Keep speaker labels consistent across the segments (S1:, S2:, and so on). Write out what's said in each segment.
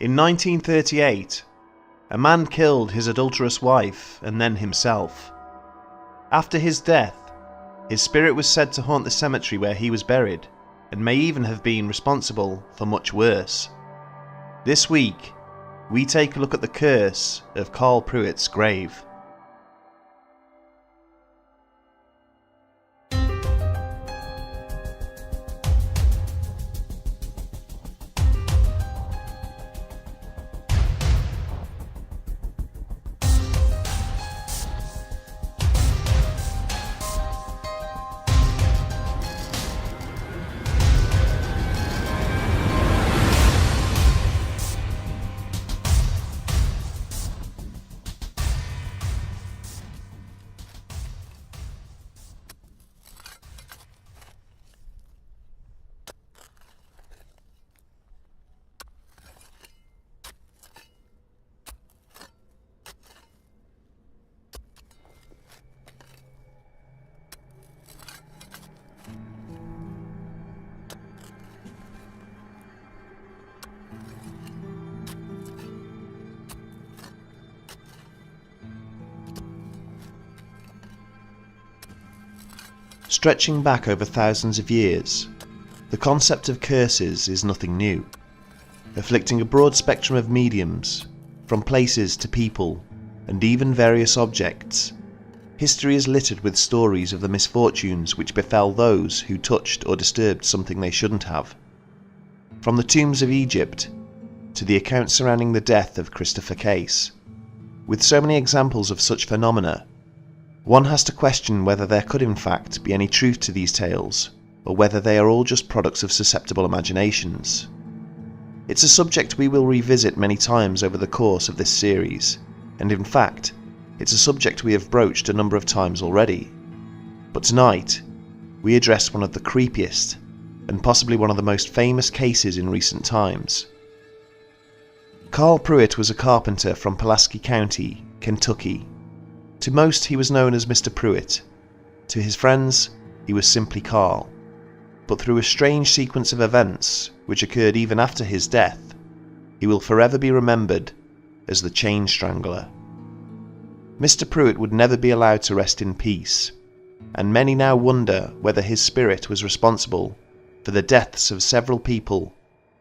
S1: In 1938, a man killed his adulterous wife and then himself. After his death, his spirit was said to haunt the cemetery where he was buried, and may even have been responsible for much worse. This week, we take a look at the curse of Carl Pruitt's grave. Stretching back over thousands of years, the concept of curses is nothing new, afflicting a broad spectrum of mediums, from places to people, and even various objects. History is littered with stories of the misfortunes which befell those who touched or disturbed something they shouldn't have. From the tombs of Egypt to the accounts surrounding the death of Christopher Case. With so many examples of such phenomena, one has to question whether there could in fact be any truth to these tales, or whether they are all just products of susceptible imaginations. It's a subject we will revisit many times over the course of this series, and in fact, it's a subject we have broached a number of times already. But tonight, we address one of the creepiest, and possibly one of the most famous cases in recent times. Carl Pruitt was a carpenter from Pulaski County, Kentucky. To most, he was known as Mr. Pruitt. To his friends, he was simply Carl. But through a strange sequence of events, which occurred even after his death, he will forever be remembered as the Chain Strangler. Mr. Pruitt would never be allowed to rest in peace, and many now wonder whether his spirit was responsible for the deaths of several people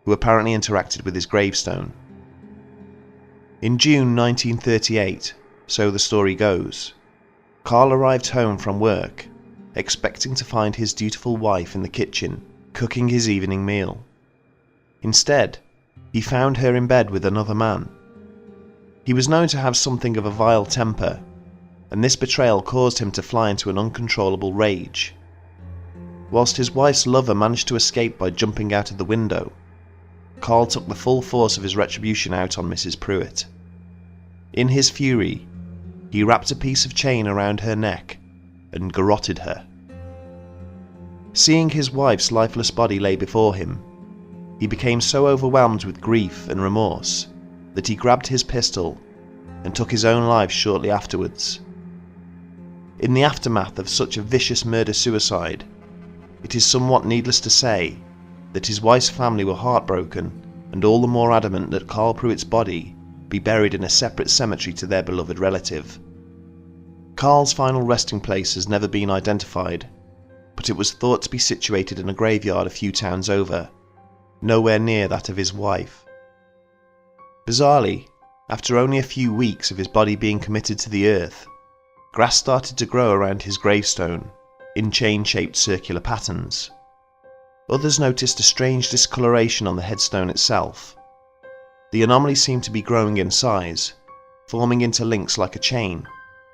S1: who apparently interacted with his gravestone. In June 1938, so the story goes, Carl arrived home from work, expecting to find his dutiful wife in the kitchen, cooking his evening meal. Instead, he found her in bed with another man. He was known to have something of a vile temper, and this betrayal caused him to fly into an uncontrollable rage. Whilst his wife's lover managed to escape by jumping out of the window, Carl took the full force of his retribution out on Mrs. Pruitt. In his fury, he wrapped a piece of chain around her neck and garroted her. Seeing his wife's lifeless body lay before him, he became so overwhelmed with grief and remorse that he grabbed his pistol and took his own life shortly afterwards. In the aftermath of such a vicious murder-suicide, it is somewhat needless to say that his wife's family were heartbroken and all the more adamant that Carl Pruitt's body be buried in a separate cemetery to their beloved relative. Carl's final resting place has never been identified, but it was thought to be situated in a graveyard a few towns over, nowhere near that of his wife. Bizarrely, after only a few weeks of his body being committed to the earth, grass started to grow around his gravestone in chain-shaped circular patterns. Others noticed a strange discoloration on the headstone itself. The anomaly seemed to be growing in size, forming into links like a chain,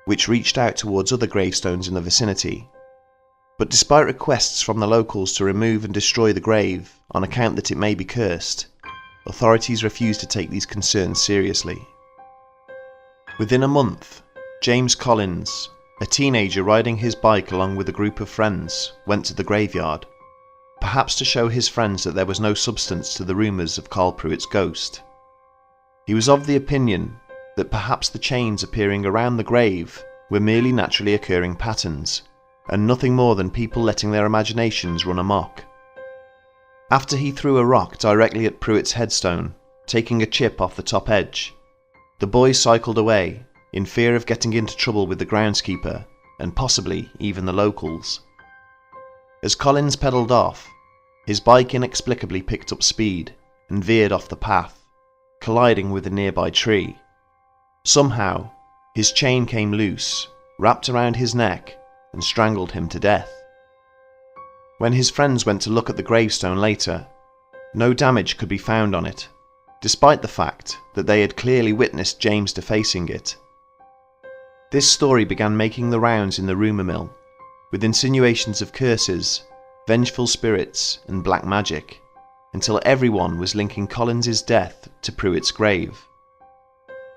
S1: which reached out towards other gravestones in the vicinity. But despite requests from the locals to remove and destroy the grave on account that it may be cursed, authorities refused to take these concerns seriously. Within a month, James Collins, a teenager riding his bike along with a group of friends, went to the graveyard, perhaps to show his friends that there was no substance to the rumours of Carl Pruitt's ghost. He was of the opinion that perhaps the chains appearing around the grave were merely naturally occurring patterns, and nothing more than people letting their imaginations run amok. After he threw a rock directly at Pruitt's headstone, taking a chip off the top edge. The boys cycled away, in fear of getting into trouble with the groundskeeper, and possibly even the locals. As Collins pedalled off, his bike inexplicably picked up speed and veered off the path, colliding with a nearby tree. Somehow, his chain came loose, wrapped around his neck, and strangled him to death. When his friends went to look at the gravestone later, no damage could be found on it, despite the fact that they had clearly witnessed James defacing it. This story began making the rounds in the rumour mill, with insinuations of curses, vengeful spirits, and black magic, until everyone was linking Collins's death to Pruitt's grave.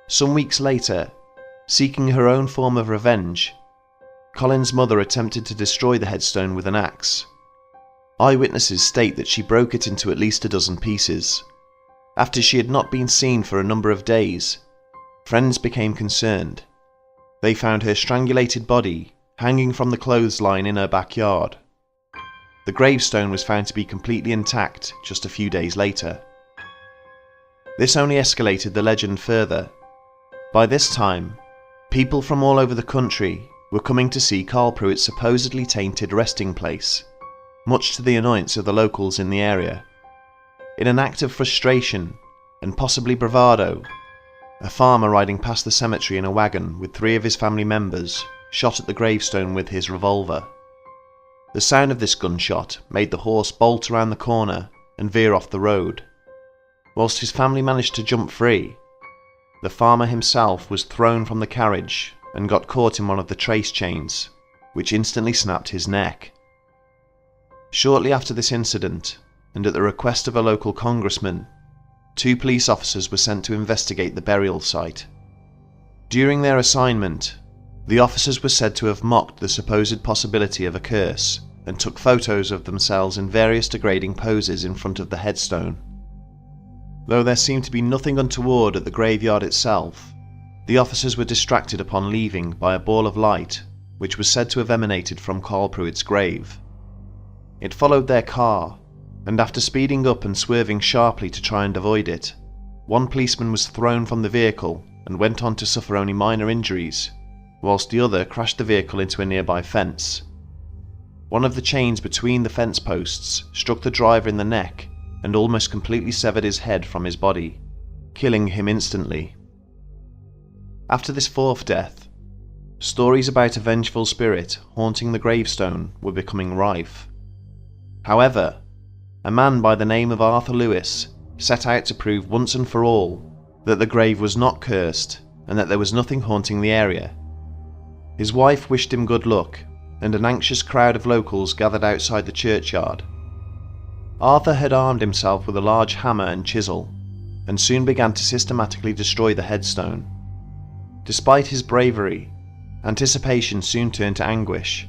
S1: Some weeks later, seeking her own form of revenge, Collins' mother attempted to destroy the headstone with an axe. Eyewitnesses state that she broke it into at least a dozen pieces. After she had not been seen for a number of days, friends became concerned. They found her strangulated body hanging from the clothesline in her backyard. The gravestone was found to be completely intact just a few days later. This only escalated the legend further. By this time, people from all over the country were coming to see Carl Pruitt's supposedly tainted resting place, much to the annoyance of the locals in the area. In an act of frustration, and possibly bravado, a farmer riding past the cemetery in a wagon with 3 of his family members shot at the gravestone with his revolver. The sound of this gunshot made the horse bolt around the corner and veer off the road. Whilst his family managed to jump free, the farmer himself was thrown from the carriage and got caught in one of the trace chains, which instantly snapped his neck. Shortly after this incident, and at the request of a local congressman, 2 police officers were sent to investigate the burial site. During their assignment, the officers were said to have mocked the supposed possibility of a curse and took photos of themselves in various degrading poses in front of the headstone. Though there seemed to be nothing untoward at the graveyard itself, the officers were distracted upon leaving by a ball of light which was said to have emanated from Carl Pruitt's grave. It followed their car, and after speeding up and swerving sharply to try and avoid it, one policeman was thrown from the vehicle and went on to suffer only minor injuries, whilst the other crashed the vehicle into a nearby fence. One of the chains between the fence posts struck the driver in the neck and almost completely severed his head from his body, killing him instantly. After this 4th death, stories about a vengeful spirit haunting the gravestone were becoming rife. However, a man by the name of Arthur Lewis set out to prove once and for all that the grave was not cursed and that there was nothing haunting the area. His wife wished him good luck, and an anxious crowd of locals gathered outside the churchyard. Arthur had armed himself with a large hammer and chisel, and soon began to systematically destroy the headstone. Despite his bravery, anticipation soon turned to anguish.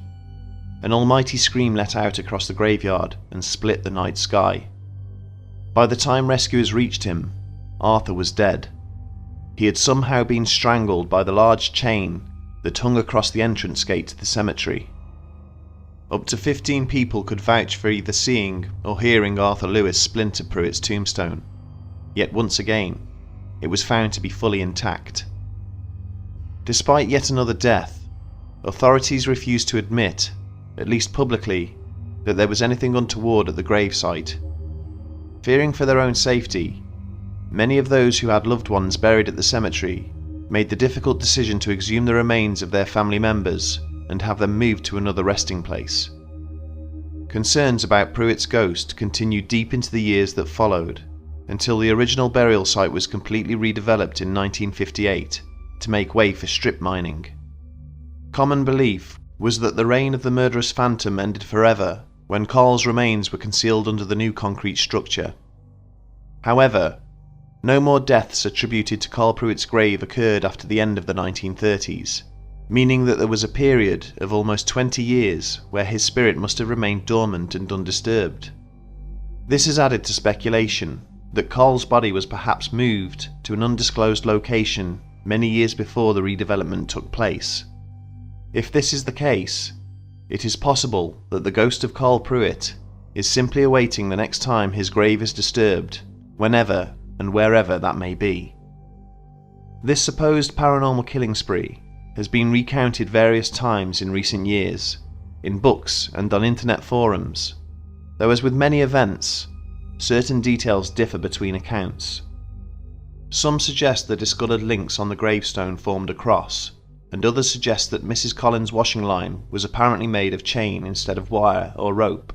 S1: An almighty scream let out across the graveyard and split the night sky. By the time rescuers reached him, Arthur was dead. He had somehow been strangled by the large chain that hung across the entrance gate to the cemetery. Up to 15 people could vouch for either seeing or hearing Arthur Lewis splinter Pruitt's tombstone, yet once again, it was found to be fully intact. Despite yet another death, authorities refused to admit, at least publicly, that there was anything untoward at the gravesite. Fearing for their own safety, many of those who had loved ones buried at the cemetery made the difficult decision to exhume the remains of their family members and have them moved to another resting place. Concerns about Pruitt's ghost continued deep into the years that followed, until the original burial site was completely redeveloped in 1958 to make way for strip mining. Common belief was that the reign of the murderous phantom ended forever when Carl's remains were concealed under the new concrete structure. However, no more deaths attributed to Carl Pruitt's grave occurred after the end of the 1930s, meaning that there was a period of almost 20 years where his spirit must have remained dormant and undisturbed. This has added to speculation that Carl's body was perhaps moved to an undisclosed location many years before the redevelopment took place. If this is the case, it is possible that the ghost of Carl Pruitt is simply awaiting the next time his grave is disturbed, whenever and wherever that may be. This supposed paranormal killing spree has been recounted various times in recent years, in books and on internet forums, though as with many events, certain details differ between accounts. Some suggest the discoloured links on the gravestone formed a cross, and others suggest that Mrs. Collins' washing line was apparently made of chain instead of wire or rope.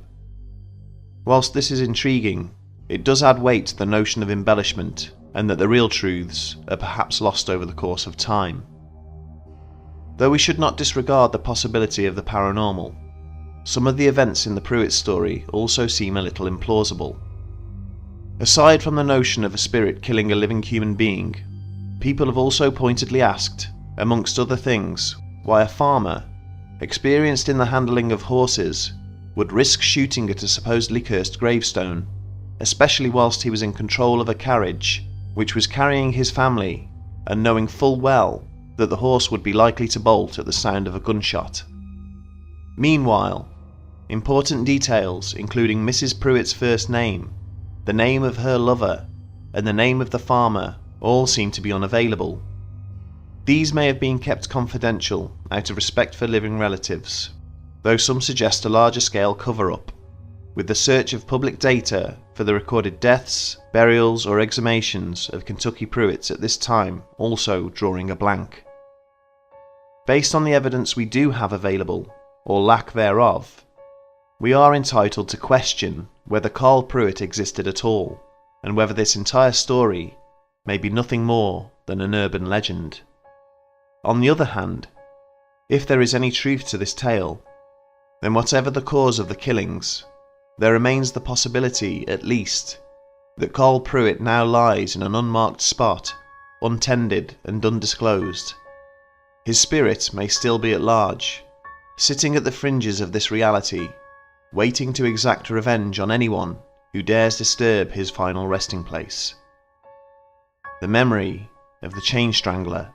S1: Whilst this is intriguing, it does add weight to the notion of embellishment, and that the real truths are perhaps lost over the course of time. Though we should not disregard the possibility of the paranormal, some of the events in the Pruitt story also seem a little implausible. Aside from the notion of a spirit killing a living human being, people have also pointedly asked, amongst other things, why a farmer, experienced in the handling of horses, would risk shooting at a supposedly cursed gravestone, especially whilst he was in control of a carriage which was carrying his family, and knowing full well that the horse would be likely to bolt at the sound of a gunshot. Meanwhile, important details including Mrs. Pruitt's first name, the name of her lover, and the name of the farmer all seem to be unavailable. These may have been kept confidential out of respect for living relatives, though some suggest a larger scale cover-up, with the search of public data for the recorded deaths, burials or exhumations of Kentucky Pruitts at this time also drawing a blank. Based on the evidence we do have available, or lack thereof, we are entitled to question whether Carl Pruitt existed at all, and whether this entire story may be nothing more than an urban legend. On the other hand, if there is any truth to this tale, then whatever the cause of the killings, there remains the possibility, at least, that Carl Pruitt now lies in an unmarked spot, untended and undisclosed. His spirit may still be at large, sitting at the fringes of this reality, waiting to exact revenge on anyone who dares disturb his final resting place. The memory of the chain strangler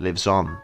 S1: lives on.